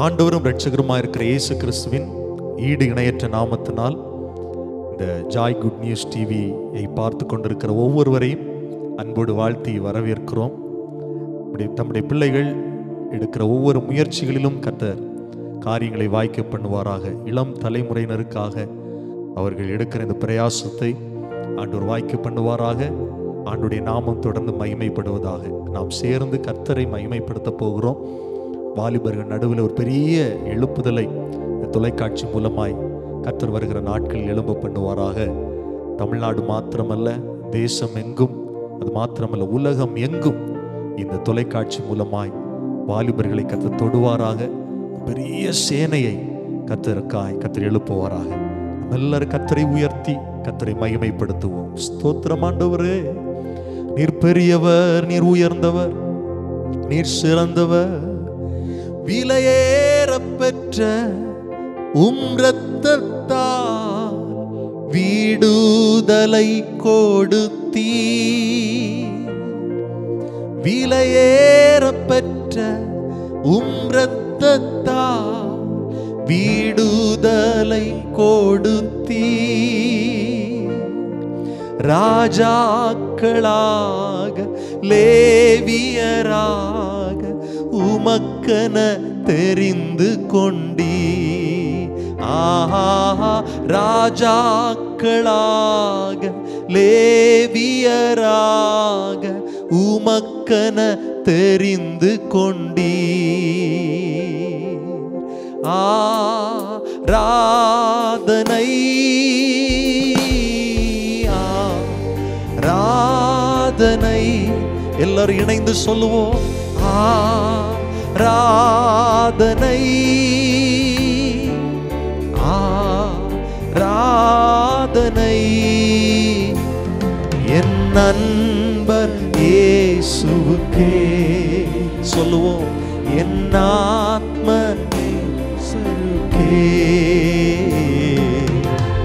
ஆண்டவரும் இரட்சகருமாய் இருக்கிற இயேசு கிறிஸ்துவின் ஈடு இணையற்ற நாமத்தினால் இந்த ஜாய் குட் நியூஸ் டிவியை பார்த்து கொண்டிருக்கிற ஒவ்வொருவரையும் அன்போடு வாழ்த்தி வரவேற்கிறோம். தம்முடைய பிள்ளைகள் எடுக்கிற ஒவ்வொரு முயற்சிகளிலும் கர்த்தர் காரியங்களை வாய்க்க பண்ணுவாராக. இளம் தலைமுறையினருக்காக அவர்கள் எடுக்கிற இந்த பிரயாசத்தை ஆண்டவர் வாய்க்க பண்ணுவாராக. ஆண்டுடைய நாமம் தொடர்ந்து மகிமைப்படுவதாக. நாம் சேர்ந்து கர்த்தரை மகிமைப்படுத்த போகிறோம். வாலிபர்கள் நடுவில் ஒரு பெரிய எழுப்புதலை தொலைக்காட்சி மூலமாய் கர்த்தர் வருகிற நாட்களில் எழும்ப பண்ணுவாராக. தமிழ்நாடு மாத்திரமல்ல, தேசம் எங்கும், அது மாத்திரமல்ல உலகம் எங்கும் இந்த தொலைக்காட்சி மூலமாய் வாலிபர்களை கர்த்தர் தொடுவாராக. பெரிய சேனையை கர்த்தர் எழுப்புவாராக. எல்லாரும் கர்த்தரை உயர்த்தி கர்த்தரை மகிமைப்படுத்துவோம். ஸ்தோத்திரம் ஆண்டவரே, நீர் பெரியவர், நீர் உயர்ந்தவர், நீர் சிறந்தவர். விலையேற பெற்ற இரத்தத்தால் விடுதலை கொடுத்தீ. விலையேற பெற்ற இரத்தத்தால் விடுதலை கொடுத்தீ. ராஜாக்களாக லேவியராக உமக்கென தெரிந்து கொண்டீ. ஆஹா, ராஜாக்களாக லேவியராக உமக்கென தெரிந்து கொண்டீ. ஆராதனை ஆராதனை எல்லாரும் இணைந்து சொல்லுவோம். ஆராதனை ஆராதனை என் நண்பர் இயேசுவுக்கே சொல்லுவோம். என் ஆத்ம நேசருக்கே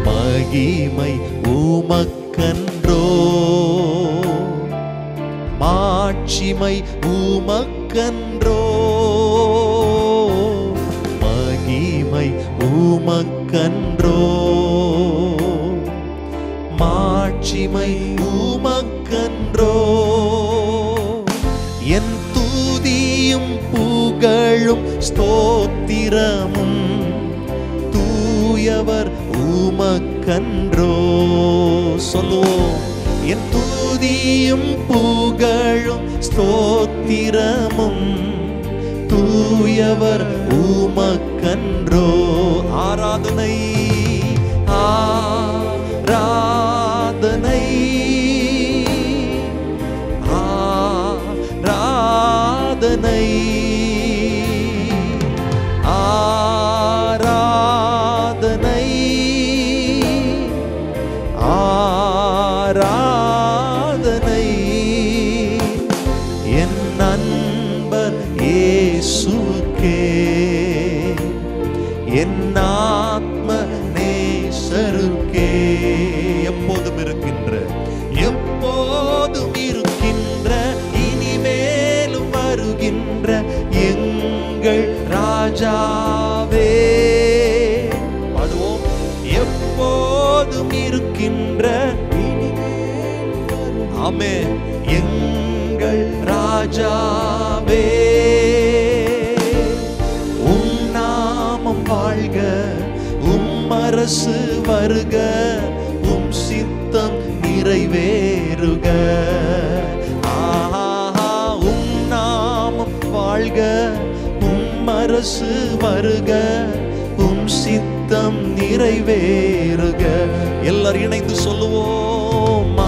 மகிமை உமக்கன்றோ, மாட்சிமை உமக்கன்றோ, மகிமை உமக்கன்றோ, மாட்சிமை உமக்கன்றோ. என் துதியும் புகழும் ஸ்தோத்திரமும் தூயவர் உமக்கன்றோ. சொல்லுவோம். என் துதியும் புகழும் ஸ்தோத்திரமும் தூயவர் உமக்கன்றோ. ஆராதனை ஆராதனை ஆராதனை ஆராதனை ஆராதனை என் நண்பர் இயேசுவுக்கே, என் ஆத்ம நேசருக்கே. எப்போதும் இருக்கின்ற, எப்போதும் இருக்கின்ற, இனிமேலும் வருகின்ற எங்கள் ராஜாவே. பாடுவோம். எப்போதும் இருக்கின்ற, ஆமென், எங்கள் ராஜாவே. உம் நாமம் வாழ்க, உம் அரசு வருக, உம் சித்தம் நிறைவேறுக. ஆஹா, உம் நாமம் வாழ்க, உம் அரசு வருக, உம் சித்தம் நிறைவேறுக. எல்லாரும் இணைந்து சொல்லுவோம்.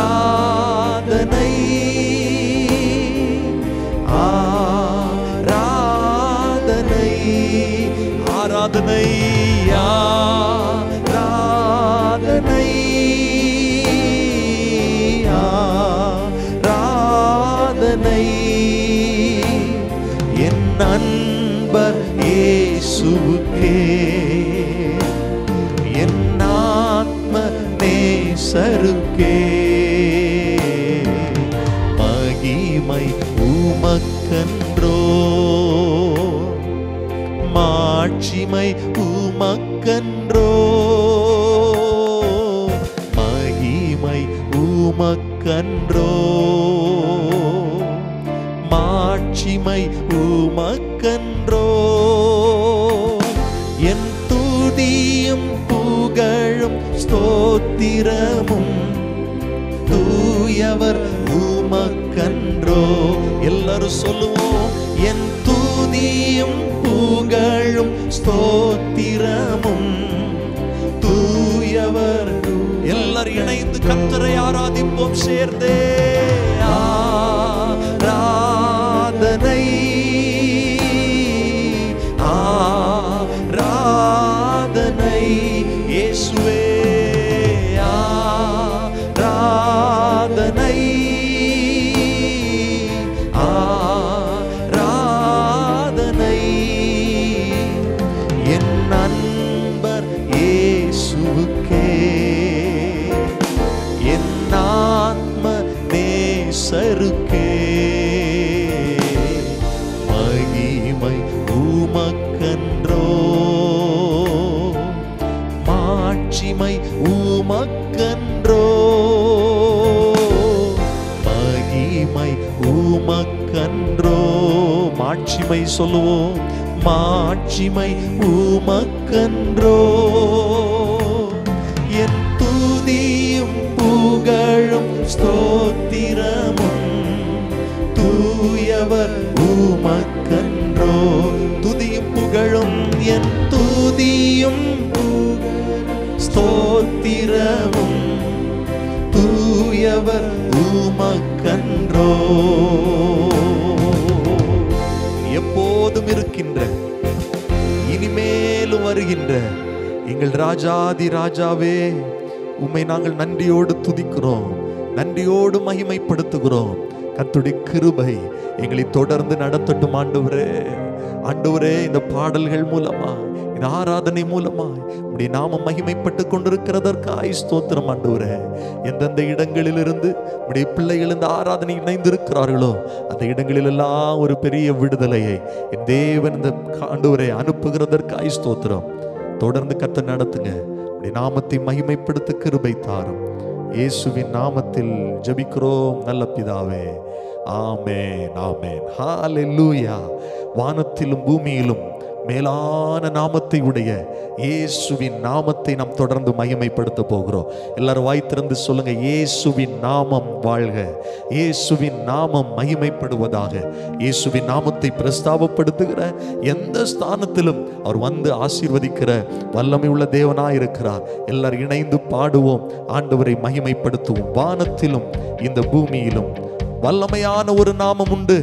ஆராதனை ஆராதனை ஆராதனை ஆராதனை ஆராதனை என் நண்பர் இயேசுவுக்கே, என் ஆத்ம நேசருக்கே மகிமை உமக்கன்றோ. மாட்சிமை உமக்கன்றோ, மகிமை உமக்கன்றோ, மாட்சிமை உமக்கன்றோ. என் துதியும் புகழும் ஸ்தோத்திரமும் தூயவர் உமக்கன்றோ. எல்லாரும் சொல்லுவோம், என் துதியும் புகழும் ஸ்தோத்திரமும் தூயவர். எல்லாரும் இணைந்து கர்த்தரை ஆராதிப்போம் சேர்ந்தே. ஆராதனை ஆராதனை இயேசுவே, ஆராதனை ஆராதனை என் நண்பர் இயேசுவுக்கே, என் ஆத்ம நேசருக்கே, மகிமை உமக்கன்றோ, மாட்சிமை உமக்கன்றோ, மகிமை உமக்கன்றோ. மாட்சிமை சொல்லுவோம், மாட்சிமை உமக்கன்றோ. என் துதியும் புகழும் ஸ்தோத்திரமும் தூயவர் உமக்கன்றோ. துதியும் புகழும், என் துதியும் ஸ்தோத்திரமும் தூயவர் உமக்கன்றோ. எப்போதும் இருக்கின்ற, இனிமேலும் வருகின்ற எங்கள் ராஜாதி ராஜாவே, உம்மை நாங்கள் நன்றியோடு துதிக்கிறோம், நன்றியோடு மகிமைப்படுத்துகிறோம். கர்த்தருடைய கிருபை எங்களை தொடர்ந்து நடத்தட்டும் ஆண்டவரே. ஆண்டவரே, இந்த பாடல்கள் மூலமா, இந்த ஆராதனை மூலமா உம்முடைய நாமம் மகிமைப்பட்டு கொண்டிருக்கிறதற்காய் ஸ்தோத்திரம் ஆண்டவரே. எந்தெந்த இடங்களிலிருந்து உம்முடைய பிள்ளைகள் இந்த ஆராதனை இணைந்திருக்கிறார்களோ அந்த இடங்களிலெல்லாம் ஒரு பெரிய விடுதலையை என் தேவன் இந்த ஆண்டவரே அனுப்புகிறதற்காய் ஸ்தோத்திரம். தொடர்ந்து கர்த்தர் நடத்துங்க, உம்முடைய நாமத்தை மகிமைப்படுத்த கிருபை தாரும். இயேசுவின் நாமத்தில் ஜெபிக்கிறோம் நல்ல பிதாவே, ஆமென் ஆமென். ஹல்லேலூயா. வானத்திலும் பூமியிலும் மேலான நாமத்தை உடைய இயேசுவின் நாமத்தை நாம் தொடர்ந்து மகிமைப்படுத்த போகிறோம். எல்லாரும் வாய் திறந்து சொல்லுங்க, இயேசுவின் நாமம் வாழ்க, இயேசுவின் நாமம் மகிமைப்படுவதாக. இயேசுவின் நாமத்தை பிரஸ்தாபப்படுத்துகிற எந்த ஸ்தானத்திலும் அவர் வந்து ஆசீர்வதிக்கிற வல்லமை உள்ள தேவனாய் இருக்கிறார். எல்லாரும் இணைந்து பாடுவோம், ஆண்டவரை மகிமைப்படுத்துவோம். வானத்திலும் இந்த பூமியிலும் வல்லமையான ஒரு நாமம் உண்டு.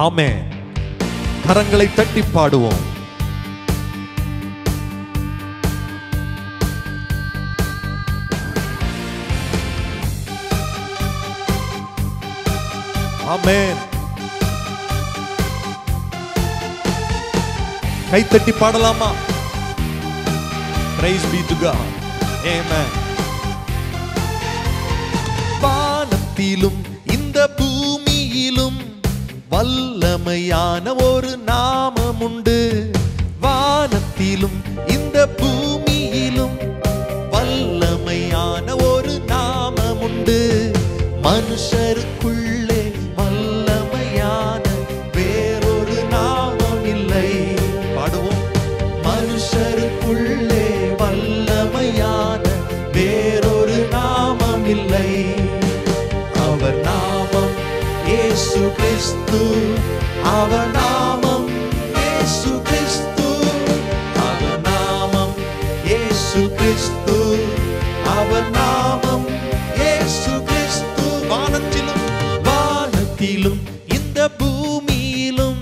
ஆமென். கரங்களை தட்டி பாடுவோம். ஆமென். கை தட்டி பாடலாமா? Praise be to God. Amen. வானத்திலும் இந்த பூமியிலும் வல்லமையான ஒரு நாமம் உண்டு. வானத்திலும் இந்த பூமியிலும் வல்லமையான ஒரு நாமம் உண்டு. மனுஷருக்குள்ளே வல்லமையான வேறொரு நாமம் இல்லை. பாடுவோம். மனுஷருக்குள்ளே வல்லமையான வேறொரு நாமம் இல்லை. அவர் நாமம் இயேசு கிறிஸ்து, அவர் நாமம் இயேசு கிறிஸ்து, அவர் நாமம் இயேசு கிறிஸ்து, அவர் நாமம் இயேசு கிறிஸ்து. வானத்திலும் இந்த பூமியிலும்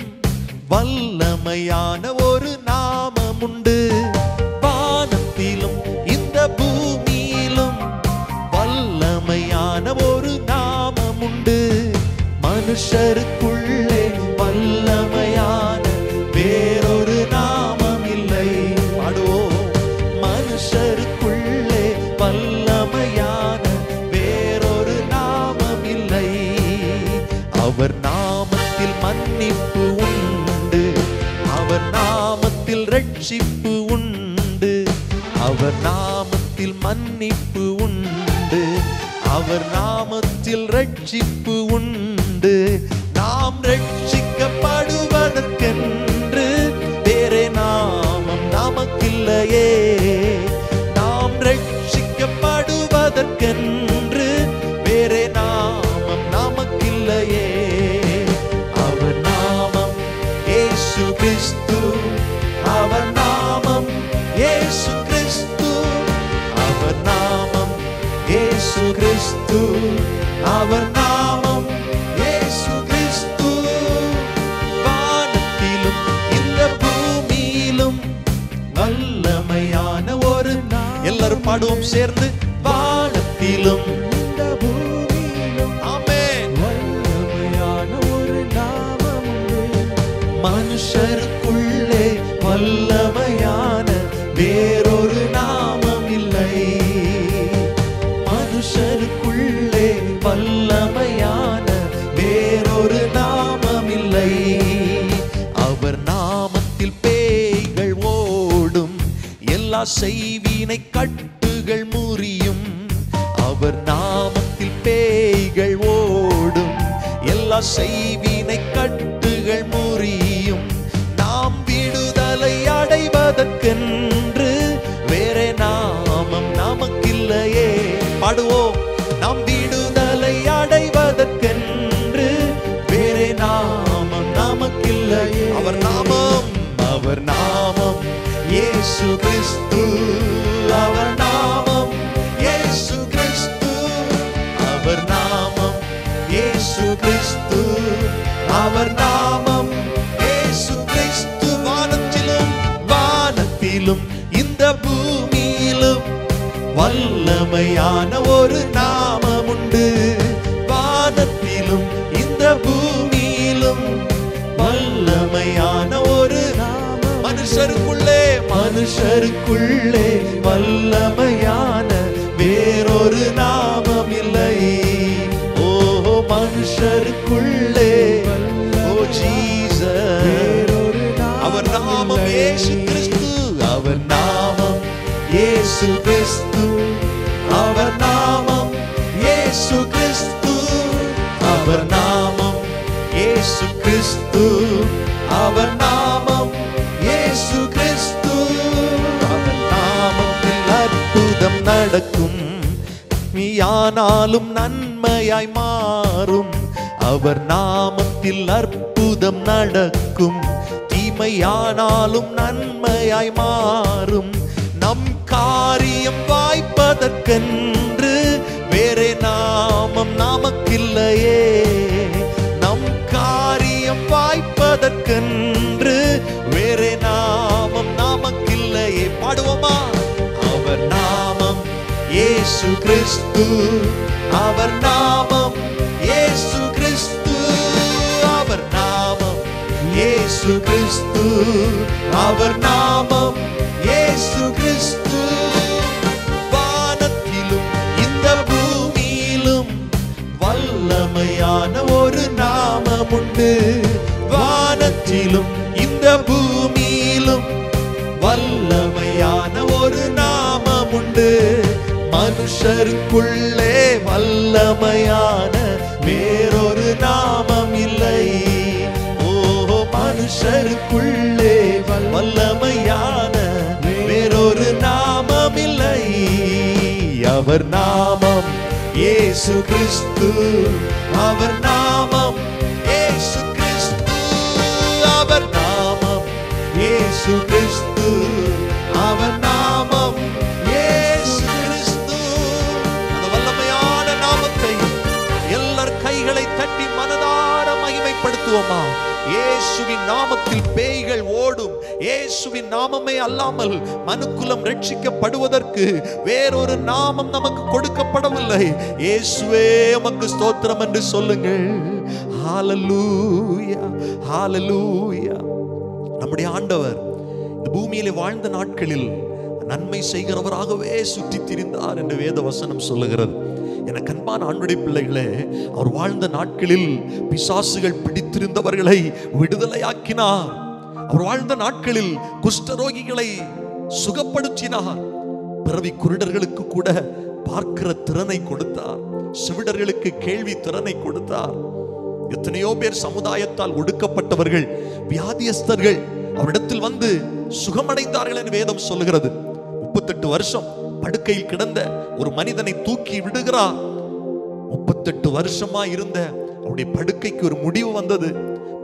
வல்லமையான ஒரு நாமம் உண்டு. வானத்திலும் இந்த பூமியிலும் வல்லமையான ஒரு நாமம் உண்டு. மனுஷருக்குள்ளே வல்லமையான வேறொரு நாமம் இல்லை. பாடுவோம். மனுஷருக்குள்ளே வல்லமையான வேறொரு நாமம் இல்லை. அவர் நாமத்தில் மன்னிப்பு உண்டு, அவர் நாமத்தில் ரட்சிப்பு உண்டு, அவர் நாமத்தில் மன்னிப்பு உண்டு, அவர் நாமத்தில் ரட்சிப்பு உண்டு. நாம் ரட்சிக்கப்படுவதற்கென்று வேறே நாமம் நமக்கில்லையே, நாம் ரட்சிக்கப்படுவதற்கென்று வேறே நாமம் நமக்கில்லையே. அவர் நாமம் இயேசு கிறிஸ்து, அவர் நாமம் இயேசு கிறிஸ்து, அவர் நாமம் இயேசு கிறிஸ்து, அவர் நாமம் இயேசு கிறிஸ்து. வானத்திலும் இந்த பூமியிலும் வல்லமையான ஒரு நாமம். எல்லாரும் பாடுவோம் சேர்ந்து. வானத்திலும் இந்த பூமியிலும் ஆமென் வல்லமையான ஒரு நாமம். மனுஷருக்குள்ளே வல்லமையான வேறொரு நாமம் இல்லை, மனுஷருக்குள்ளே வல்லமையான வேறொரு நாமம் இல்லை. அவர் நாமத்தில் பேய்கள் ஓடும், எல்லா செய்வினை கட்டுகள் முறியும். அவர் நாமத்தில் பேய்கள் ஓடும், எல்லா செய்வினை கட்டுகள் முறியும். நாம் விடுதலை அடைவதற்கென்று வேறே நாமம் நமக்கில்லையே. பாடுவோம். நாம் விடுதலை அடைவதற்கென்று வேறே நாமம் நமக்கில்லையே. அவர் நாமம், அவர் நாமம் இயேசு கிறிஸ்து, அவர் நாமம் இயேசு கிறிஸ்து, அவர் நாமம் இயேசு கிறிஸ்து, அவர் நாமம் இயேசு கிறிஸ்து. வானத்திலும் வானத்திலும் இந்த பூமியிலும் வல்லமையான ஒரு நாமம் உண்டு, வானத்திலும் இந்த பூமியிலும் வல்லமையான ஒரு நாமம். மனுஷருக்குள்ளே மனுஷருக்குள்ளே வல்லமையான வேறொரு நாமம் இல்லை. ஓ மனுஷருக்குள்ளே ஓ ஜீசஸ், அவர் நாமம் இயேசு கிறிஸ்து, அவர் நாமம் இயேசு கிறிஸ்து, அவர் நாமம் இயேசு கிறிஸ்து, அவர் நாமம் இயேசு கிறிஸ்து, அவர் நாமம் இயேசு கிறிஸ்து. அவர் நாமத்தில் அற்புதம் நடக்கும், ஆனாலும் நன்மையாய் மாறும். அவர் நாமத்தில் அற்புதம் நடக்கும், தீமையானாலும் நன்மையாய் மாறும். நம் காரியம் வாய்ப்பதற்கென்று வேறே நாமம் நமக்கில்லையே, நம் காரியம் வாய்ப்பதற்கென்று வேறே நாமம் நமக்கில்லையே. பாடுவோமா? அவர் நாமம் இயேசு கிறிஸ்து, அவர் நாமம் இயேசு கிறிஸ்து, அவர் நாமம் இயேசு கிறிஸ்து, அவர் நாமம் இயேசு கிறிஸ்து. வானத்திலும் இந்த பூமியிலும் வல்லமையான ஒரு நாமம் உண்டு, வானத்திலும் இந்த பூமியிலும் வல்லமையான ஒரு நாமம் உண்டு. மனுஷருக்குள்ளே வல்லமையான வேறொரு நாமம் இல்லை. ஓ மனுஷருக்குள்ளே வல்லமையான வேறொரு நாமம் இல்லை. அவர் நாமம் இயேசு கிறிஸ்து, அவர் நாமம் இயேசு கிறிஸ்து, அவர் நாமம் இயேசு கிறிஸ்து, அவர் நாமம் இயேசு கிறிஸ்து. அந்த வல்லமையான நாமத்தை எல்லார் கைகளை தட்டி மனதார மகிமைப்படுத்துவோமா? இயேசுவின் நாமத்தில் பேய்கள் ஓடும். இயேசுவின் நாமமே அல்லாமல் மனுக்குலம் ரட்சிக்கப்படுவதற்கு வேறொரு நாமம் நமக்கு கொடுக்கப்படவில்லை. இயேசுவே உமக்கு ஸ்தோத்திரம் என்று சொல்லுங்கள். ஹalleluya, ஹalleluya. நம்முடைய ஆண்டவர் இந்த பூமியிலே வாழ்ந்த நாட்களில் நன்மை செய்கிறவராகவே சுற்றி திரிந்தார் என்று வேத வசனம் சொல்லுகிறது. எனக்கு அன்பான ஆண்டுடைய பிள்ளைகளே, அவர் வாழ்ந்த நாட்களில் பிசாசுகள் பிடித்திருந்தவர்களை விடுதலையாக்கினார். அவர் வாழ்ந்த நாட்களில் குஷ்டரோகிகளை சுகப்படுத்தினார். பிறவி குருடர்களுக்கு கூட பார்க்கிற திறனை கொடுத்தார். செவிடர்களுக்கு கேள்வி திறனை கொடுத்தார். எத்தனையோ பேர் சமுதாயத்தால் ஒடுக்கப்பட்டவர்கள், வியாதியஸ்தர்கள் அவரிடத்தில் வந்து சுகமடைந்தார்கள் என்று வேதம் சொல்லுகிறது. 38 வருஷம் படுக்கையில் கிடந்த ஒரு மனிதனை தூக்கி விடுகிறார். 38 வருஷமா இருந்த அவருடைய படுக்கைக்கு ஒரு முடிவு வந்தது.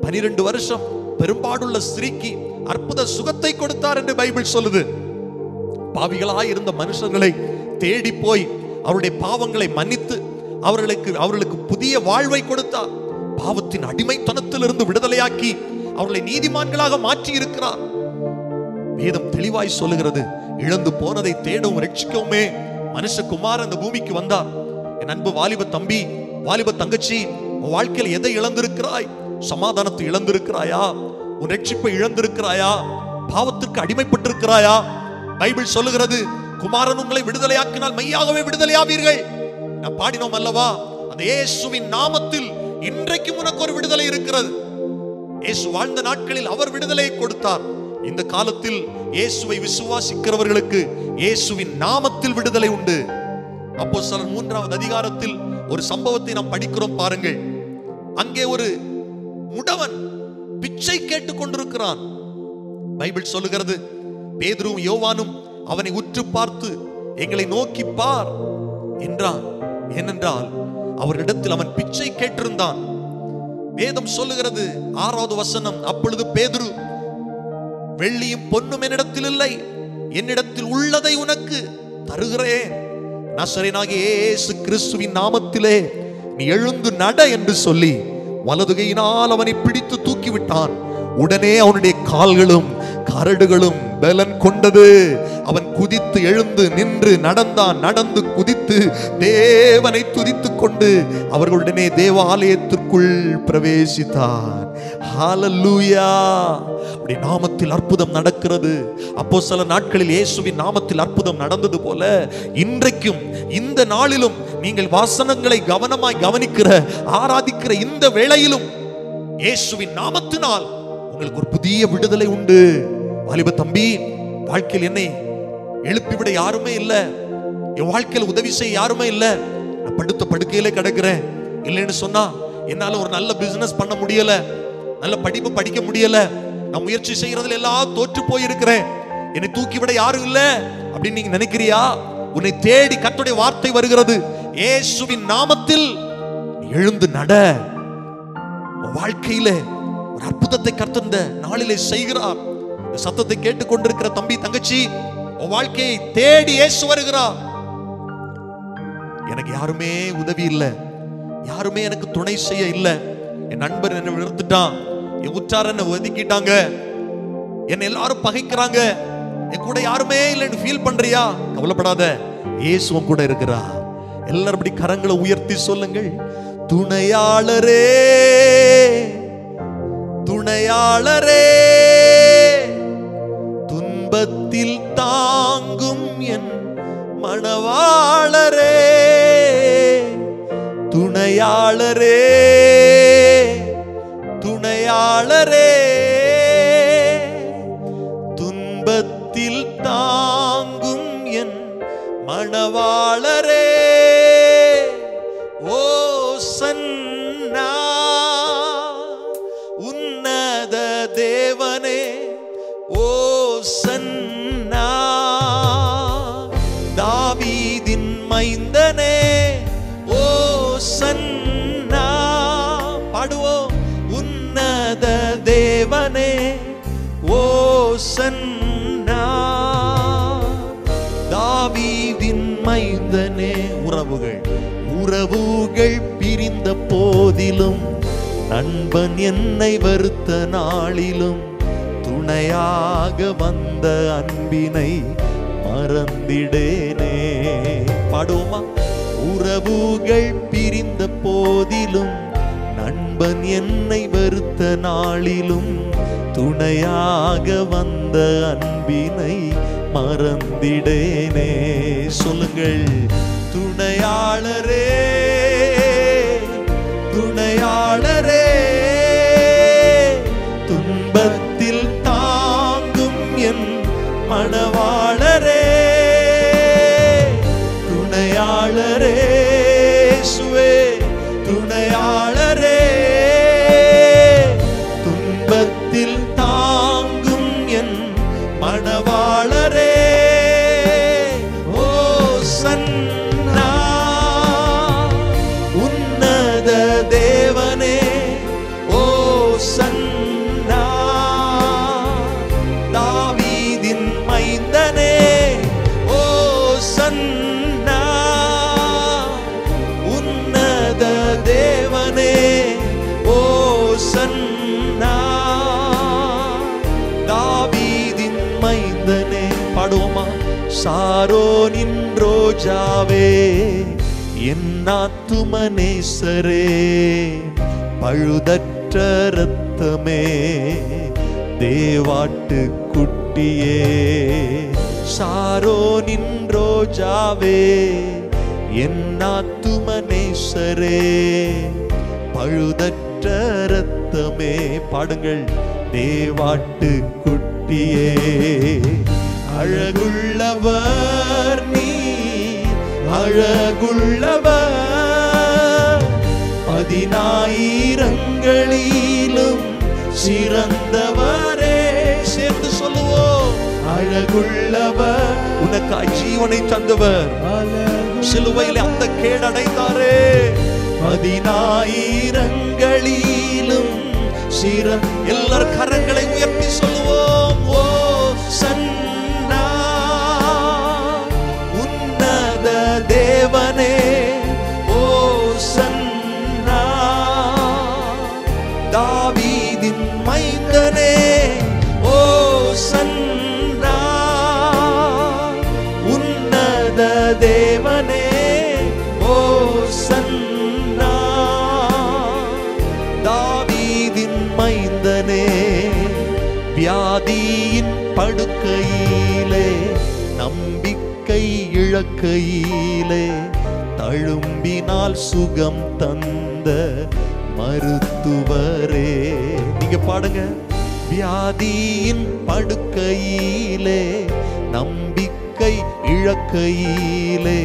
12 வருஷம் பெரும்பாடுள்ள ஸ்திரீக்கு அற்புத சுகத்தை கொடுத்தார் என்று பைபிள் சொல்லுது. பாவிகளாய் இருந்த மனுஷர்களை தேடி போய் அவருடைய பாவங்களை மன்னித்து அவர்களுக்கு புதிய வாழ்வை கொடுத்தார். பாவத்தின் அடிமைத்தனத்திலிருந்து விடுதலையாக்கி அவர்களை நீதிமான்களாக மாற்றி இருக்கிறார். வேதம் தெளிவாய் சொல்லுகிறது, இழந்து போனதை தேடவும் ரட்சிக்கவுமே மனுஷகுமாரன் அந்த பூமிக்கு வந்தார். என் அன்பு வாலிப தம்பி, வாலிப தங்கச்சி, உன் வாழ்க்கையில் எதை இழந்திருக்கிறாய்? சமாதானத்தை இழந்திருக்கிறாயா? உன் ரட்சிப்பை இழந்திருக்கிறாயா? பாவத்திற்கு அடிமைப்பட்டிருக்கிறாயா? பைபிள் சொல்லுகிறது, குமாரன் உங்களை விடுதலையாக்கினால் மெய்யாகவே விடுதலையாவீர்கள். நான் பாடினோம் அல்லவா, அந்த இயேசுவின் நாமத்தில் இன்றைக்கும் உனக்கு ஒரு விடுதலை இருக்கிறது. இயேசு வாழ்ந்த நாட்களில் அவர் விடுதலையை கொடுத்தார். இந்த காலத்தில் இயேசுவை விசுவாசிக்கிறவர்களுக்கு இயேசுவின் நாமத்தில் விடுதலை உண்டு. அப்போஸ்தலர் 3வது அதிகாரத்தில் ஒரு சம்பவத்தை நாம் படிக்கிறோம் பாருங்கள். அங்கே ஒரு முடவன் பிச்சை கேட்டுக் கொண்டிருக்கிறான். பைபிள் சொல்லுகிறது, பேதுருவும் யோவானும் அவனை உற்று பார்த்து எங்களை நோக்கி பார் என்றான். ஏனென்றால் அவரிடத்தில் அவன் பிச்சை கேட்டிருந்தான். வேதம் சொல்லுகிறது 6வது வசனம், அப்பொழுது பேதுரு, வெள்ளியும் பொன்னும் என்னிடத்தில் இல்லை, என்னிடத்தில் உள்ளதை உனக்கு தருகிறேன். நசரேயனாகிய இயேசு கிறிஸ்துவின் நாமத்திலே நீ எழுந்து நட என்று சொல்லி வலதுகையினால் அவனை பிடித்து தூக்கிவிட்டான். உடனே அவனுடைய கால்களும் கரடுகளும் பலன் கொண்டது. அவன் குதித்து எழுந்து நின்று நடந்தான். நடந்து குதித்து தேவனை துதித்துக் கொண்டு அவர்களுடனே தேவாலயத்திற்குள் பிரவேசித்தான். ஹல்லேலூயா! அவருடைய நாமத்தில் அற்புதம் நடக்கிறது. அப்போஸ்தலர் நாட்களில் இயேசுவின் நாமத்தில் அற்புதம் நடந்தது போல இன்றைக்கும் இந்த நாளிலும் நீங்கள் வாசனங்களை கவனமாய் கவனிக்கிற, ஆராதிக்கிற இந்த வேளையிலும் இயேசுவின் நாமத்தினால் உங்களுக்கு ஒரு புதிய விடுதலை உண்டு. வாலிப தம்பி, வாழ்க்கையில் என்னை எழுப்பிவிட யாருமே இல்லை, என் வாழ்க்கையில் உதவி செய்ய யாருமே இல்லை, நான் படுத்த படுக்கையிலே கிடக்கிறேன். இல்லைன்னு சொன்னா என்னால ஒரு நல்ல பிசினஸ் பண்ண முடியல, நல்ல படிப்பு படிக்க முடியல, நான் முயற்சி செய்யறதுல எல்லாம் தோற்று போயிருக்கிறேன், என்னை தூக்கிவிட யாரும் இல்லை அப்படின்னு நீங்க நினைக்கிறியா? உன்னை தேடி கர்த்தருடைய வார்த்தை வருகிறது. இயேசுவின் நாமத்தில் எழுந்து நட. வாழ்க்கையில ஒரு அற்புதத்தை கர்த்தர் இந்த நாளிலே செய்கிறார். இந்த சத்தத்தை கேட்டுக்கொண்டிருக்கிற தம்பி தங்கச்சி, உன் வாழ்க்கையை தேடி இயேசு வருகிறார். எனக்கு யாருமே உதவி இல்லை, யாருமே எனக்கு துணை செய்ய இல்லை, என் நண்பர் என்னை நிறுத்திட்டான், என் உற்றார் என்னை ஒதுக்கிட்டாங்க, என்னை எல்லாரும் பகைக்கிறாங்க, என் கூட யாருமே இல்லைன்னு ஃபீல் பண்றியா? கவலைப்படாத, இயேசு உன் கூட இருக்கிறா. எல்லாரும் அப்படி கரங்களை உயர்த்தி சொல்லுங்கள், துணையாளரே துணையாளரே, துன்பத்தில் தாங்கும் என் மணவாளரே, துணையாளரே துணையாளரே, துன்பத்தில் தாங்கும் என் மணவாளரே, ஓ சன்னா உன்னத தேவனே, ஓ சன்னா தாவீதின் மைந்தனே, ஓ சன்னா பாடுவோம், உன்னத தேவனே, ஓ சன்னா தாவீதின் மைந்தனே. உறவுகள் பிரிந்த போதிலும், நண்பன் என்னை வருத்த நாளிலும், துணையாக வந்த அன்பினை மறந்திடேனே. பாடுவோமா? உறவுகள் பிரிந்த போதிலும், நண்பன் என்னை வருத்த நாளிலும், துணையாக வந்த அன்பினை மறந்திடேனே. சொல்லுங்கள், துணையாளரே துணையாளரே, துன்பத்தில் தாவீதின் மைந்தனே. பாடுவோமா? சாரோனின் ரோஜாவே, என் ஆத்தும நேசரே, பழுதற்ற இரத்தமே, தேவாட்டு குட்டியே. சாரோனின் ரோஜாவே, என் ஆத்தும நேசரே, பழுதற்ற இரத்தமே. பாடுங்கள். தேவாட்டு குட்டியே. அழகுள்ளவர் நீ, அழகுள்ளவர், 10,000ங்களிலும் சிறந்தவரே. சேர்ந்து சொல்லுவோம். அழகுள்ளவர், உனக்காய் ஜீவனை தந்தவர், சிலுவையில் அந்த கேடடைந்தாரே. 10,000ங்களிலும் எல்லார் கரங்களை உயர்த்தி சொல்லுவோம். ஓ சன்னா, உன்னத தேவனே, ஓ சன்னா, தாவீதின் மைந்தனே, ஓ சன்னா, உன்னத தேவனே, ஓ சன்னா, தாவீதின் மைந்தனே. வியாதியின் படுக்கையிலே, நம்பிக்கை இழக்கையிலே, தழும்பினால் சுகம் தந்த மருத்துவரே. நீங்க பாடுங்க. வியாதியின் படுக்கையிலே, நம்பிக்கை இழக்கையிலே,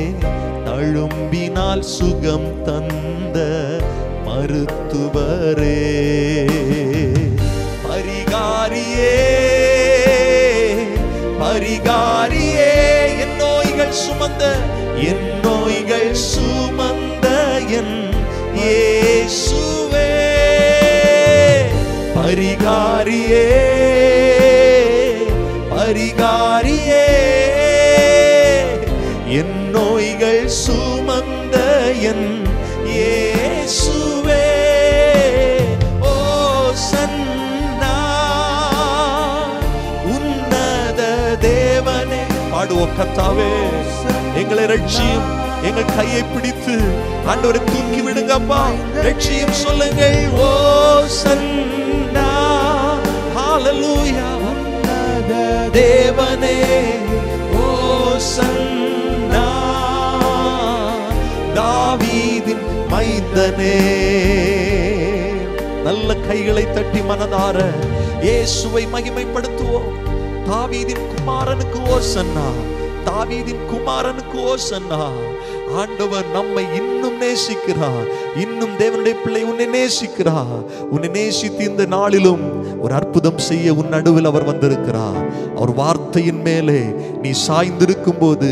தழும்பினால் சுகம் தந்த மருத்துவரே. பரிகாரியே, பரிகாரியே, என் நோய்கள் சுமந்த, என் நோய்கள் சுமந்த என் இயேசுவே. பரிகாரியே, பரிகாரியே, என் நோய்கள் சுமந்த என் இயேசுவே. ஓ சன்னா, உன்னத தேவனே. பாடுவோம். கர்த்தாவே, எங்களை ரட்சியும். எங்கள் கையை பிடித்து ஆண்டவரை தூக்கி விடுங்கப்பா. ரட்சியும் சொல்லுங்கள். ஓ சன்னா, ஹalleluya, உன்னத தேவனே, ஓ சன்னா, தாவீதின் மைந்தனே. நல்ல கைகளை தட்டி மனதார இயேசுவை மகிமைப்படுத்துவோம். தாவீதின் குமாரனுக்கு ஓசன்னா, தாவீதின் குமாரனுக்கு ஓசன்னா. ஆண்டவர் நம்மை இன்னும் நேசிக்கிறார். இன்னும் தேவனுடைய பிள்ளை உன்னை நேசிக்கிறார். உன்னை நேசித்து இந்த நாளிலும் ஒரு அற்புதம் செய்ய உன் நடுவில் அவர் வந்திருக்கிறார். அவர் வார்த்தையின் மேலே நீ சாய்ந்திருக்கும் போது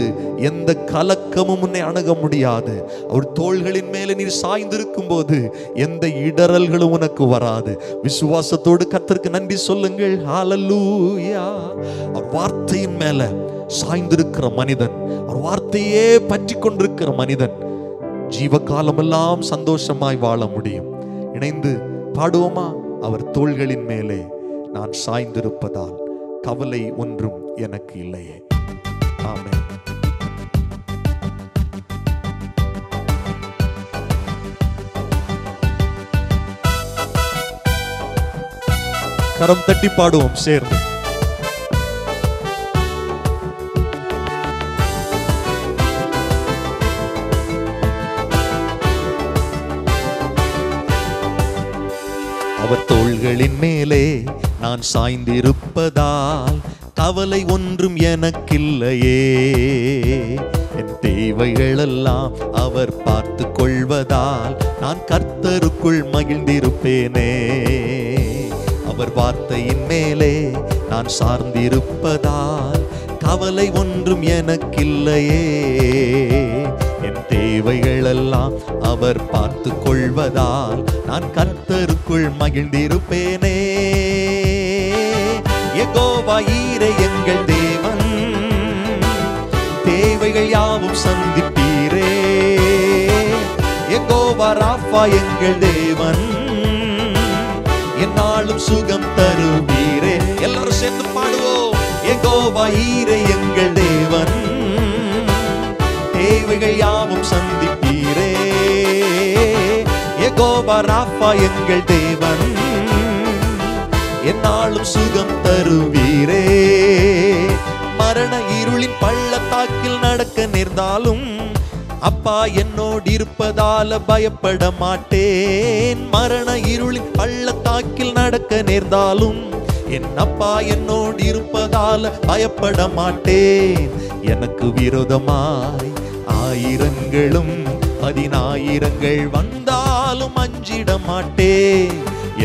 எந்த கலக்கமும் உன்னை அணுக முடியாது. அவர் தோள்களின் மேலே நீ சாய்ந்திருக்கும் போது எந்த இடறல்களும் உனக்கு வராது. விசுவாசத்தோடு கர்த்தருக்கு நன்றி சொல்லுங்கள். ஹalleluya. அவர் வார்த்தையின் மேல சாய்ந்திருக்கிற மனிதன், அவர் வார்த்தையே பற்றி கொண்டிருக்கிற மனிதன் ஜீவகாலமெல்லாம் சந்தோஷமாய் வாழ முடியும். இணைந்து பாடுவோமா? அவர் தோள்களின் மேலே நான் சாய்ந்திருப்பதால் கவலை ஒன்றும் எனக்கு இல்லையே. ஆமென். கரம் தட்டி பாடுவோம் சேர்ந்து. அவர் தோள்களின் மேலே நான் சாய்ந்திருப்பதால் கவலை ஒன்றும் எனக்கில்லையே. என் தேவைகளெல்லாம் அவர் பார்த்து கொள்வதால் நான் கர்த்தருக்குள் மகிழ்ந்திருப்பேனே. அவர் வார்த்தையின் மேலே நான் சார்ந்திருப்பதால் கவலை ஒன்றும் எனக்கில்லையே. என் தேவைகளெல்லாம் அவர் பார்த்து கொள்வதால் நான் கர்த்தருக்குள் மகிழ்ந்திருப்பேனே. யெகோவா ஈரே எங்கள் தேவன், தேவைகள் யாவும் சந்திப்பீரே. யெகோவா ராஃபா எங்கள் தேவன், என்னாலும் சுகம் தருவீரே. எல்லாரும் சேர்ந்து யெகோவா ஈரே எங்கள் தேவன், தேவைகள் யாவும் சந்திப்பீரே. யெகோவா ராஃபா எங்கள் தேவன், என்னாலும் சுகம் தருவீரே. மரண இருளின் பள்ளத்தாக்கில் நடக்க நேர்ந்தாலும் அப்பா என்னோடு இருப்பதால பயப்பட மாட்டேன். மரண இருளின் பள்ளத்தாக்கில் நடக்க நேர்ந்தாலும் என் அப்பா என்னோடு இருப்பதால பயப்பட மாட்டேன். எனக்கு விரோதமாய் ஆயிரங்களும் 10,000 வந்தாலும் அஞ்சிட மாட்டேன்.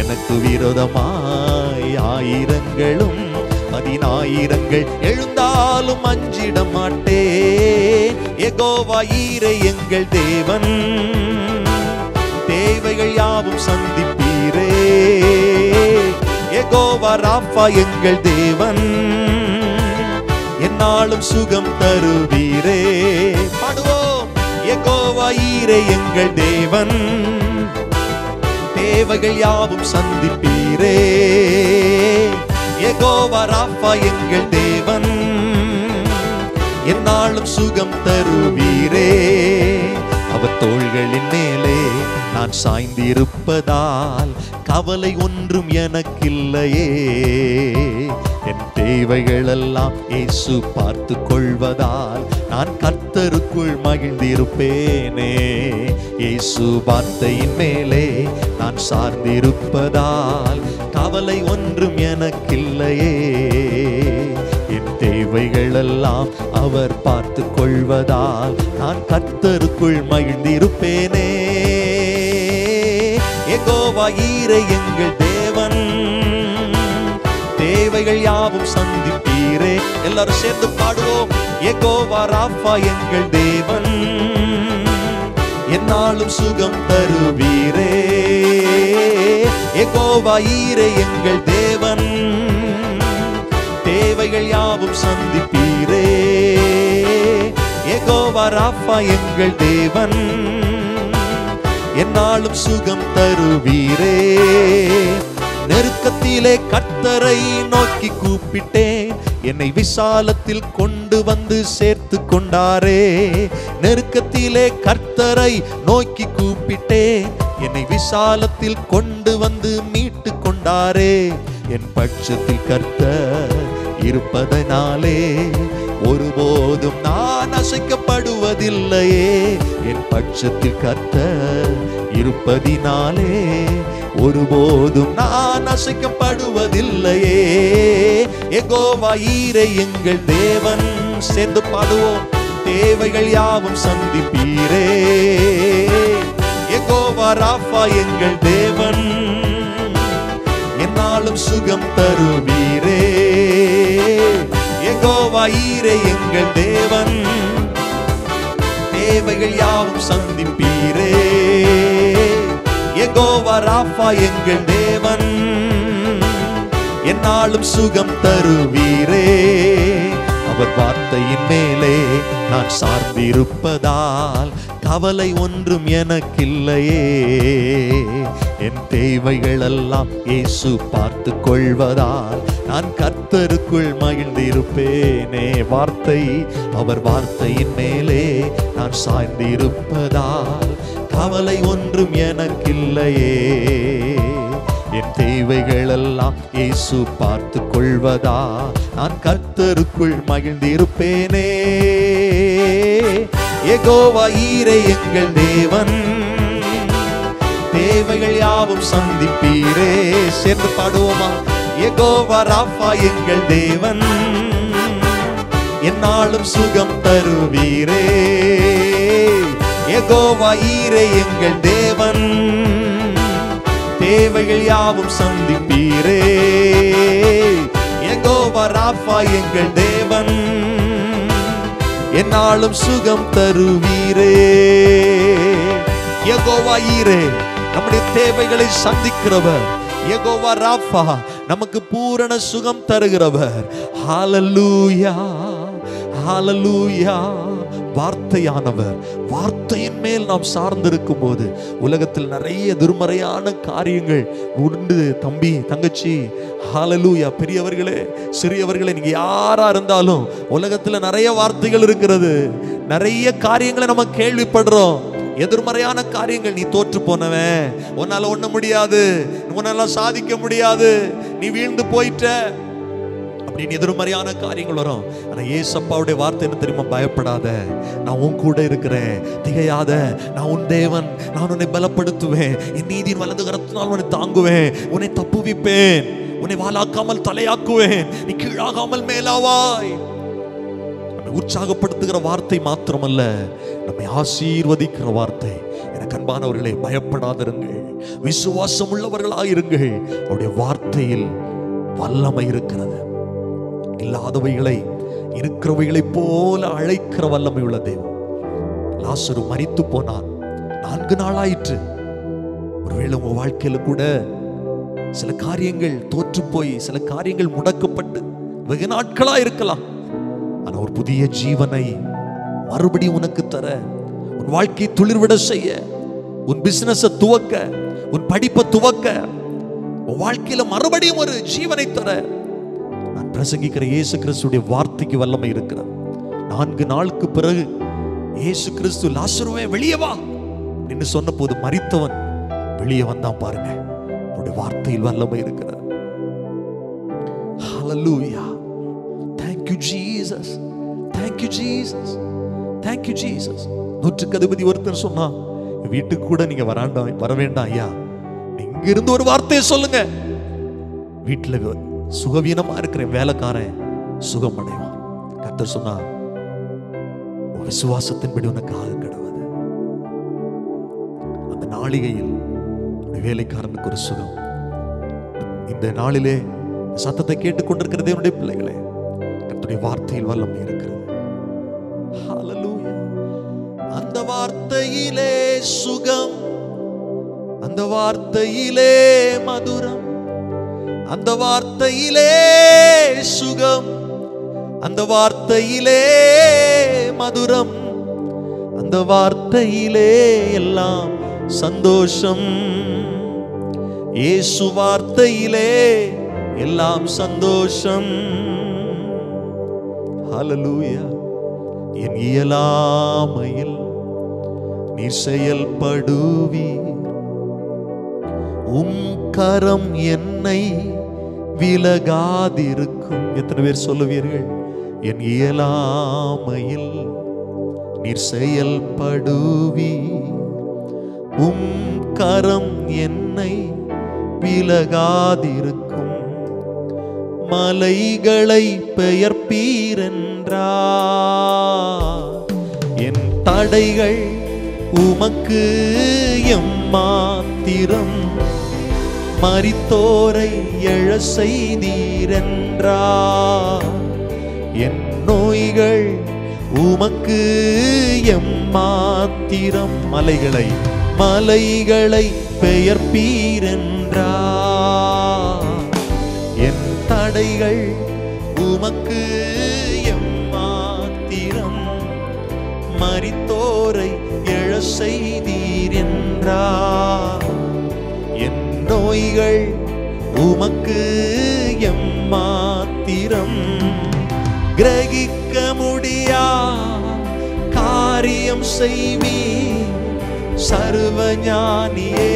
எனக்கு விரோதமாய் ஆயிரங்களும் 10,000 எழுந்தாலும் அஞ்சிட மாட்டேன். யெகோவா ஈரே எங்கள் தேவன், தேவைகள் யாவும் சந்திப்பீரே. யெகோவா ராஃபா எங்கள் தேவன், என்னாலும் சுகம் தருவீரே. பாடுவோம். யெகோவா ஈரே எங்கள் தேவன், தேவைகள் யாவும் சந்திப்பீரே. யெகோவா ராஃபா எங்கள் தேவன், என்னாலும் சுகம் தருவீரே. அவர் தோள்களின் மேலே நான் சாய்ந்திருப்பதால் கவலை ஒன்றும் எனக்கில்லையே. என் தேவைகள் எல்லாம் இயேசு பார்த்து கொள்வதால் நான் கர்த்தருக்குள் மகிழ்ந்திருப்பேனே. இயேசு வார்த்தையின் மேலே நான் சார்ந்திருப்பதால் கவலை ஒன்றும் எனக்கில்லையே. என் தேவைகள் எல்லாம் அவர் பார்த்து கொள்வதால் நான் கர்த்தருக்குள் மகிழ்ந்திருப்பேனே. யெகோவா ஈரே எங்கள் தேவன், தேவைகள் யாவும் சந்திப்பீரே. எல்லாரும் சேர்ந்து பாடுவோம். யெகோவா ராஃபா எங்கள் தேவன், என்னாலும் சுகம் தருவீரே. யெகோவா ஈரே எங்கள் தேவன், தேவைகள் யாவும் சந்திப்பீரே. யெகோவா ராஃபா எங்கள் தேவன், என்னாலும் சுகம் தருவீரே. நெருக்கத்திலே கர்த்தரை நோக்கி கூப்பிட்டேன், என்னை விசாலத்தில் கொண்டு வந்து சேர்த்து கொண்டாரே. நெருக்கத்திலே கர்த்தரை நோக்கி கூப்பிட்டேன், என்னை விசாலத்தில் கொண்டு வந்து மீட்டு கொண்டாரே. என் பட்சத்தில் கர்த்தர் இருப்பதனாலே ஒருபோதும் நான் அசைக்கப்படுவதில்லையே. என் பட்சத்தில் கர்த்தர் இருப்பதினாலே ஒருபோதும் நான் அசைக்கப்படுவதில்லையே. யெகோவா ஈரே எங்கள் தேவன், சேர்ந்து பாடுவோம். தேவைகள் யாவும் சந்திப்பீரே. யெகோவா ராஃபா எங்கள் தேவன், என்னாலும் சுகம் தருவீரே. யெகோவா ஈரே எங்கள் தேவன், தேவைகள் யாவும் சந்திப்பீரே. யெகோவா ராஃபா எங்கள் தேவன், என்னாலும் சுகம் தருவீரே. அவர் வார்த்தையின் மேலே நான் சார்ந்திருப்பதால் கவலை ஒன்றும் எனக்கில்லையே. என் தேவைகள் எல்லாம் இயேசு பார்த்து கொள்வதால் நான் கர்த்தருக்குள் மகிழ்ந்திருப்பேனே. வார்த்தை, அவர் வார்த்தையின் மேலே நான் சாய்ந்திருப்பதால் கவலை ஒன்றும் எனக்கில்லையே. என் தேவைகள் எல்லாம் இயேசு பார்த்து கொள்வதா நான் கர்த்தருக்குள் மகிழ்ந்திருப்பேனே. யெகோவா ஈரே எங்கள் தேவன், தேவைகள் யாவும் சந்திப்பீரே. சேர்ந்து பாடுவோமா? யெகோவா ராஃபா எங்கள் தேவன், என்னாலும் சுகம் தருவீரே. யெகோவா ஈரே எங்கள் தேவன், தேவைகள் யாவும் சந்திப்பீரே. யெகோவா ராஃபா எங்கள் தேவன், என்னாலும் சுகம் தருவீரே. யெகோவா ஈரே நம்முடைய தேவைகளை சந்திக்கிறவர். யெகோவா ராஃபா நமக்கு பூரண சுகம் தருகிறவர். ஹல்லேலூயா, ஹல்லேலூயா. வார்த்தையானவர். வார்த்தையின் மேல் நாம் சார்ந்திருக்கும் போது உலகத்தில் நிறைய எதிர்மறையான காரியங்கள் உண்டு. தம்பி, தங்கச்சி, ஹல்லேலூயா, பெரியவர்களே, சிறியவர்களே, நீங்க யாரா இருந்தாலும் உலகத்தில் நிறைய வார்த்தைகள் இருக்கிறது. நிறைய காரியங்களை நம்ம கேள்விப்படுறோம். எதிர்மறையான காரியங்கள். நீ தோற்று போனவன், உன்னால ஒண்ணு முடியாது, உன்னால சாதிக்க முடியாது, நீ வீழ்ந்து போயிட்ட அப்படின்னு எதிர்மறையான காரியங்கள் வரும். ஆனா ஏசப்பாவுடைய வார்த்தை என்ன தெரியுமா? பயப்படாத, நான் உன் கூட இருக்கிறேன், திகையாத, நான் உன் தேவன், நான் உன்னை பலப்படுத்துவேன், என் நீதியின் வலது கரத்தினால் உன்னை தாங்குவேன், உன்னை தப்புவிப்பேன், உன்னை வாளாக்காமல் தலையாக்குவேன், நீ கீழாகாமல் மேலாவாய். உற்சாகப்படுத்துகிற வார்த்தை மாத்திரமல்ல, நம்மை ஆசீர்வதிக்கிற வார்த்தை. எனக்கு அன்பானவர்களே, பயப்படாதிருங்கள், விசுவாசம் உள்ளவர்களாயிருங்கள். அவருடைய வார்த்தையில் வல்லமை இருக்கிறது. இல்லாதவைகளை இருக்கிறவைகளை போல அழைக்கிற வல்லமை உள்ள தேவன். லாசரு மரித்து போனான், 4 நாள் ஆயிற்று. ஒருவேளை உங்க வாழ்க்கையில கூட சில காரியங்கள் தோற்று போய், சில காரியங்கள் முடக்கப்பட்டு வெகு நாட்களா இருக்கலாம். ஆனா ஒரு புதிய ஜீவனை மறுபடியும் உனக்கு தர, உன் வாழ்க்கையை துளிர்விட செய்ய, உன் பிசினஸை துவக்க, உன் படிப்பை துவக்க, உன் வாழ்க்கையில மறுபடியும் ஒரு ஜீவனை தர நான் பிரசங்கிக்கிற இயேசு கிறிஸ்துடைய வார்த்தைக்கு வல்லமை இருக்கிறது. 4 நாளுக்கு பிறகு இயேசு கிறிஸ்து, லாசருவே வெளியே வா என்று சொன்ன போது மரித்தவன் வெளியே வந்தான். பாருங்க, அவருடைய வார்த்தையில் வல்லமை இருக்கிறது. ஹல்லேலூயா. Thank you Jesus. Thank you Jesus. Thank you Jesus. 100க்கு அதிபதி ஒருத்தர் சொன்னா, வீட்டுக்கு கூட நீங்க வர வேண்டாம் ஐயா, இங்க இருந்து ஒரு வார்த்தையை சொல்லுங்க, வீட்டுல சுகவீனமா இருக்கிற வேலைக்காரன் சுகம் அடைவான். கர்த்தர் சொன்னா, விசுவாசத்தின்படி உனக்கு ஆக கடவுது. அந்த நாளிகையில் வேலைக்காரனுக்கு ஒரு சுகம். இந்த நாளிலே சத்தத்தை கேட்டுக்கொண்டிருக்கிற தேவனுடைய பிள்ளைகளே, கர்த்தருடைய வார்த்தையில் வல்லமை இருக்கிறது. ஹல்லேலூயா. அந்த வார்த்தையிலே சுகம், அந்த வார்த்தையிலே மதுரம், அந்த வார்த்தையிலே சுகம், அந்த வார்த்தையிலே மதுரம், அந்த வார்த்தையிலே எல்லாம் சந்தோஷம். இயேசு வார்த்தையிலே எல்லாம் சந்தோஷம். ஹல்லேலூயா. என் இயலாமையில் நீர் செயல்படுவீர், உம் கரம் என்னை விலகாதிருக்கும். எத்தனை பேர் சொல்லுவீர்கள்? என் இயலாமையில் நீர் செயல்படுவீர், உம் கரம் என்னை விலகாதிருக்கும். மலைகளை பெயர்ப்பீரென்றார், என் தடைகள் உமக்கு எம்மாத்திரம். மரித்தோரை எழ செய்தீரென்றார், என் நோய்கள் உமக்கு எம்மாத்திரம். மலைகளை பெயர்ப்பீரென்றார், என் தடைகள் உமக்கு எம்மாத்திரம். மரித்தோரை எழ செய்தீரென்றார், என் நோய்கள் உமக்கு எம்மாத்திரம். கிரகிக்க முடியா காரியம் செய்வீர், சர்வஞானியே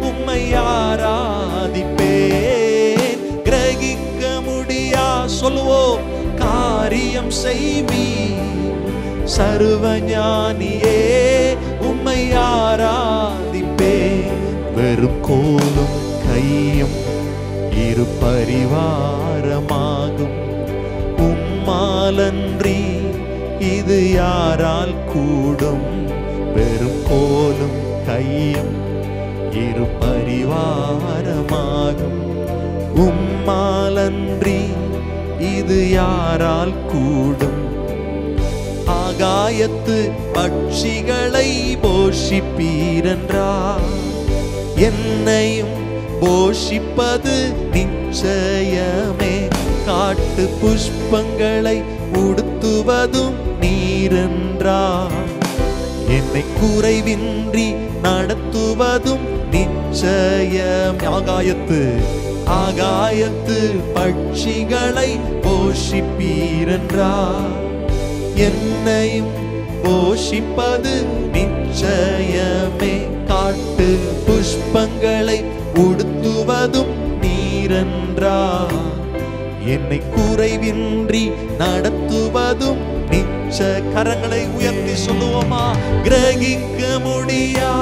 உம்மை ஆராதிப்பேன். கிரகிக்க முடியா சொல்லுவோம், காரியம் செய்வீர், சர்வஞானியே உம்மை ஆராதிப்பேன். வெறும் கோலும் கையும் இரு பரிவாரமாகும், உம்மாலன்றி இது யாரால் கூடும். வெறும் கோலும் கையும் இரு பரிவாரமாகும், உம்மாலன்றி இது யாரால் கூடும். ஆகாயத்து பட்சிகளை போஷிப்பீரென்றார், என்னையும் போஷிப்பது நிச்சயமே. காட்டு புஷ்பங்களை உடுத்துவதும் நீரென்றார். என்னை குறைவின்றி நடத்துவதும் நிச்சயம். ஆகாயத்து பட்சிகளை போஷிப்பீரென்றார். என்னையும் போஷிப்பது நிச்சயமே. காட்டு புஷ்பங்களை உடுத்துவதும் நீரென்றார். என்னை குறைவின்றி நடத்துவதும் நிச்ச. கரங்களை உயர்த்தி சொல்லுவோமா? கிரகிக்க முடியா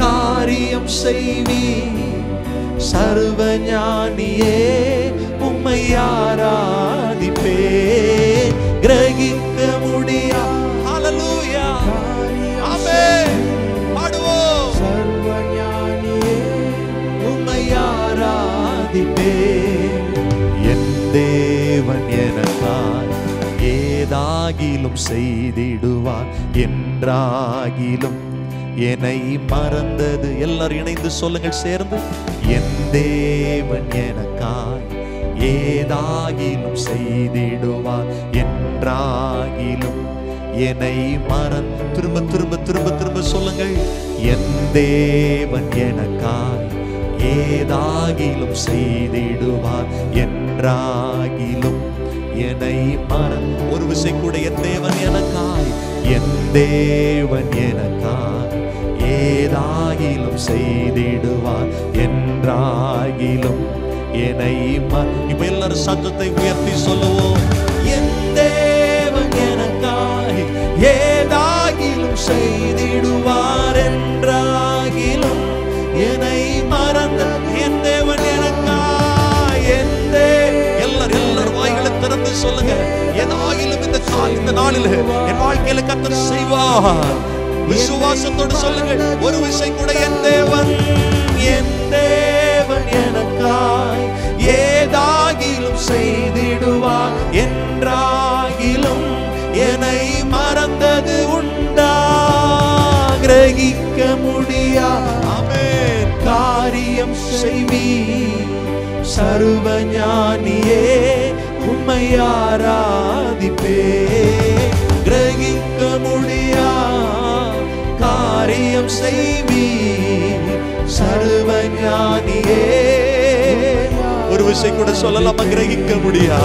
காரியம் செய்வி சர்வ ஞானியே, உம்மை ஆராதிப்பேன். கிரகிக்க முடியா. ஹல்லேலூயா, ஆமென். பாடுவோம். சர்வ ஞானியே, உம்மை ஆராதிப்பேன். என் தேவன் எனக்காய் ஏதாகிலும் செய்திடுவார். என்றாகிலும் என்னை மறந்தது. எல்லாரும் இணைந்து சொல்லுங்கள் சேர்ந்து. என் தேவன் எனக்காய் ஏதாகிலும் செய்திடுவார். என்றாகிலும் என்னை மறந்து. திரும்ப திரும்ப திரும்ப திரும்ப சொல்லுங்கள். என் தேவன் எனக்காய் ஏதாகிலும் செய்திடுவார். என்றாகிலும் என்னை மறந்து. ஒரு விசை கூட என் தேவன் எனக்காய், என் தேவன் எனக்காய் ஏதாகிலும் செய்திடுவார். என்றாகிலும் என்னை இப்ப எல்லாரும் சத்தத்தை உயர்த்தி சொல்லுவோம். என் தேவன் எனக்காய் ஏதாகிலும் செய்திடுவார். என்றாகிலும் என்னை மறந்த. என் தேவன் எனக்காய், எல்லாரும் வாய்களை திறந்து சொல்லுங்க. ஏதாகிலும் இந்த நாளில் என் வாழ்க்கையில கர்த்தர் செய்வார். விசுவாசத்தோடு சொல்லுங்கள். ஒரு விசை கூட என் தேவன் எனக்காய் ஏதாகிலும் செய்திடுவார். என்றாகிலும் என்னை மறந்தது உண்டா? கிரகிக்க முடியா ஆமென் காரியம் செய்வி சர்வ ஞானியே, உம்மை ஆராதிப்பேன். கிரகிக்க முடியா காரியம் செய்வி சர்வ ஞானியே. ஒரு விஷயம் கூட சொல்லலாமா? கிரகிக்க முடியா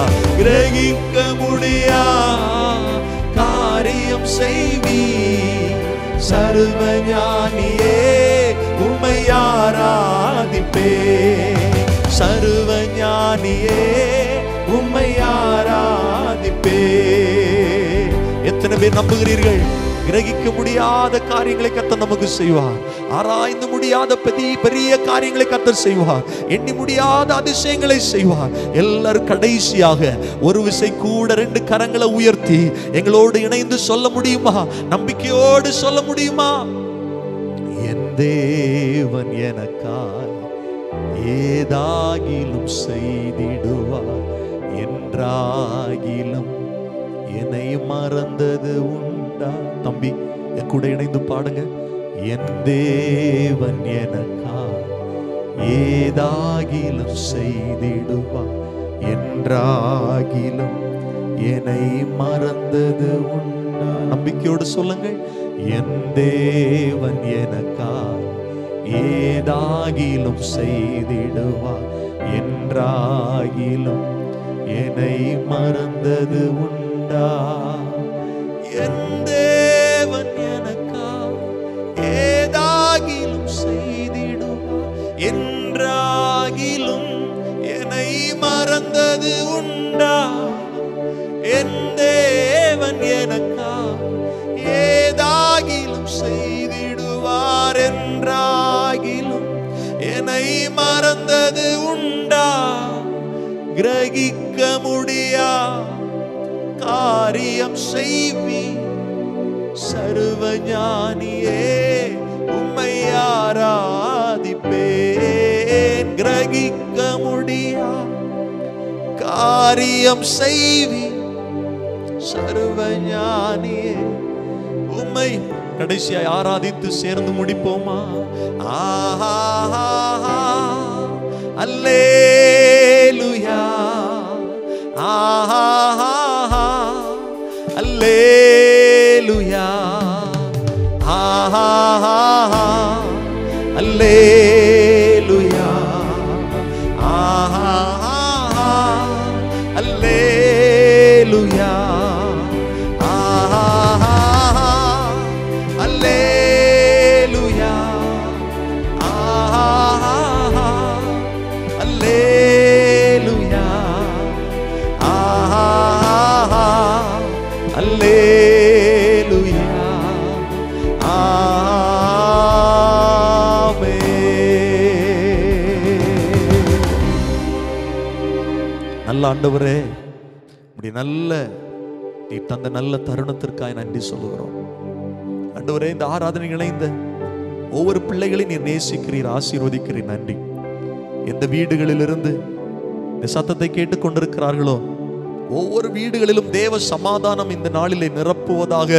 காரியம் செய்வி சர்வ ஞானியே, உம்மை ஆராதிப்பேன். சர்வ ஞானியே, உம்மை ஆராதிப்பேன். எத்தனை பேர் நம்புகிறீர்கள்? கிரகிக்க முடியாத காரியங்களை கர்த்தர் நமக்கு செய்வார். ஆராய்ந்து முடியாத பெரிய காரியங்களை கர்த்தர் செய்வார். எண்ணி முடியாத அதிசயங்களை செய்வார். எல்லாரும் கடைசியாக ஒரு விசை கூட 2 கரங்களை உயர்த்தி எங்களோடு இணைந்து சொல்ல முடியுமா? நம்பிக்கையோடு சொல்ல முடியுமா? என் தேவன் எனக்காய் ஏதாகிலும் செய்திடுவார். என்றாகிலும் என்னை மறந்தது உண்டா? தம்பி என் கூட இணைந்து பாடுங்க. என் தேவன் எனக்காய் ஏதாகிலும் செய்திடுவார். என்றாகிலும் என்னை மறந்தது உண்டா? நம்பிக்கையோடு சொல்லுங்கள். என் தேவன் எனக்காய் ஏதாகிலும் செய்திடுவார். என்றாகிலும் என்னை மறந்தது உண்டா? என் தேவன் எனக்காய் ஏதாகிலும் செய்திடுவார். என்றாகிலும் என்னை மறந்தது உண்டா? என் தேவன் எனக்காய் ஏதாகிலும் செய்திடுவார். என்றாகிலும் என்னை மறந்தது உண்டா? கிரகிக்க முடியா காரியம் செய்வி சர்வ ஞானியே, உம்மை ஆராதிப்பேன். கிரகிக்க முடியா காரியம் செய்வி சர்வ ஞானியே, உம்மை. கடைசியாய் ஆராதித்து சேர்ந்து முடிப்போமா? ஆஹா அல்லேலூயா, ஆஹா அல்லேலூயா. அல்லேலூயா, அல்லேலூயா, அல்லேலூயா, அல்லேலூயா, அல்லேலூயா, அல்லேலூயா, நல்ல ஆண்டவரே, இப்படி நல்ல நீ தந்த நல்ல தருணத்திற்காக நன்றி சொல்லுகிறோம். ஆண்டவரே, இந்த ஆராதனை இணைந்த ஒவ்வொரு பிள்ளைகளையும் நீர் நேசிக்கிறீர், ஆசீர்வதிக்கிறீர். நன்றி. எந்த வீடுகளிலிருந்து இந்த சத்தத்தை கேட்டுக் கொண்டிருக்கிறார்களோ ஒவ்வொரு வீடுகளிலும் தேவ சமாதானம் இந்த நாளிலே நிரப்புவதாக,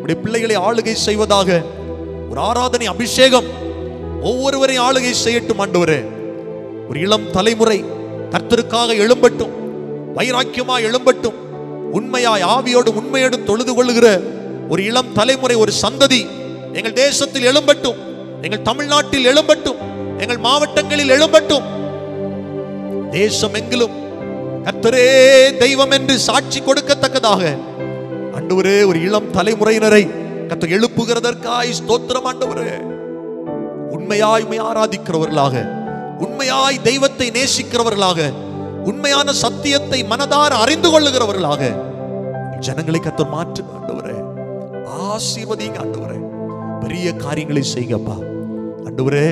உடைய பிள்ளைகளை ஆளுகை செய்வதாக. ஒரு ஆராதனை அபிஷேகம் ஒவ்வொருவரையும் ஆளுகை செய்யட்டும் ஆண்டவரே. ஒரு இளம் தலைமுறை கர்த்தருக்காக எழும்பட்டும், வைராக்கியமாய் எழும்பட்டும். உண்மையாய் ஆவியோடு உண்மையோடு தொழுது கொள்ளுகிற ஒரு இளம் தலைமுறை, ஒரு சந்ததி எங்கள் தேசத்தில் எழும்பட்டும், எங்கள் தமிழ்நாட்டில் எழும்பட்டும், எங்கள் மாவட்டங்களில் எழும்பட்டும். தேசம் எங்கிலும் கர்த்தரே தெய்வம் என்று சாட்சி கொடுக்கத்தக்கதாக ஆண்டவரே ஒரு இளம் தலைமுறையினரை கர்த்தர் எழுப்புகிறதற்காய் ஸ்தோத்திரம் ஆண்டவரே. உண்மையாய் ஆராதிக்கிறவர்களாக, உண்மையாய் தெய்வத்தை நேசிக்கிறவர்களாக, உண்மையான சத்தியத்தை மனதார அறிந்து கொள்ளுகிறவர்களாக ஜனங்களை கர்த்தர் மாற்று ஆண்டவரே. ஆசீர்வதிங்க ஆண்டவரே. பெரிய காரியங்களை செய்யப்பா ஆண்டவரே.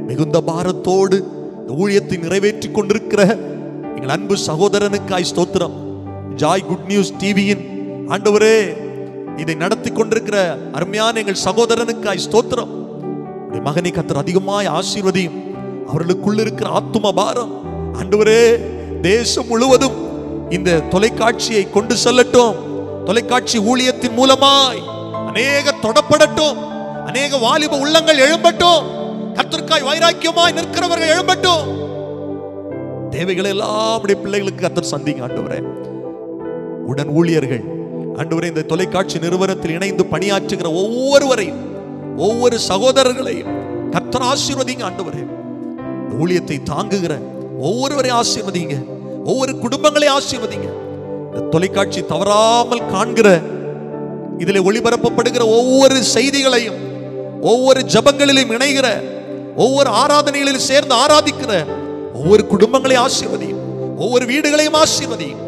மிகுந்த பாரத்தோடு ஊழியத்தை நிறைவேற்றி கொண்டிருக்கிற எங்கள் அன்பு சகோதரனுக்காய் ஸ்தோத்திரம். ஜாய் குட் நியூஸ் டிவியின் ஆண்டவரே இதை நடத்தி கொண்டிருக்கிற அருமையான எங்கள் சகோதரனுக்காய் ஸ்தோத்திரம். மகனை கர்த்தர் அதிகமாய் ஆசீர்வதியும். அவர்களுக்குள்ள இருக்கிற ஆத்தும பாரம் ஆண்டவரே தேசம் முழுவதும் இந்த தொலைக்காட்சியை கொண்டு செல்லட்டும். தொலைக்காட்சி ஊழியத்தின் மூலமாய் அநேக தொடப்படட்டும், அநேக வாலிப உள்ளங்கள் எழும்பட்டும், கர்த்தருக்காய் வைராக்கியமாய் நிற்கிறவர்கள் எழும்பட்டும். தேவைகளை எல்லாம் பிள்ளைகளுக்கு கர்த்தர் சந்திங்க ஆண்டவரே. உடன் ஊழியர்கள் ஆண்டவரே, இந்த தொலைக்காட்சி நிறுவனத்தில் இணைந்து பணியாற்றுகிற ஒவ்வொருவரையும், ஒவ்வொரு சகோதரர்களையும் கர்த்தர் ஆசீர்வதிங்க ஆண்டவரே. ஊழியத்தை தாங்குகிற ஒவ்வொருவரையும் ஆசீர்வதிங்க, ஒவ்வொரு குடும்பங்களை ஆசீர்வதிங்க. இந்த தொலைக்காட்சி தவறாமல் காண்கிற, இதில் ஒளிபரப்பப்படுகிற ஒவ்வொரு செய்திகளையும், ஒவ்வொரு ஜபங்களிலும் இணைகிற, ஒவ்வொரு ஆராதனைகளில் சேர்ந்து ஆராதிக்கிற ஒவ்வொரு குடும்பங்களை ஆசீர்வதியும், ஒவ்வொரு வீடுகளையும் ஆசீர்வதியும்.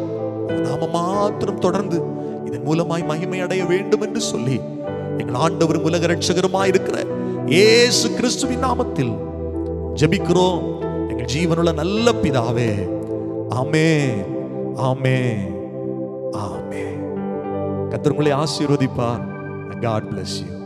நாம மாத்திரம் தொடர்ந்து இதன் மூலமாய் மகிமை அடைய வேண்டும் என்று சொல்லி எங்கள் ஆண்டவரும் உலக ரட்சகருமாய் இருக்கிற இயேசு கிறிஸ்துவின் நாமத்தில் ஜெபிக்கிறோம் எங்கள் ஜீவனுள்ள நல்ல பிதாவே. ஆமென், ஆமென், ஆமென். கர்த்தர் உங்களை ஆசீர்வதிப்பார். God bless you.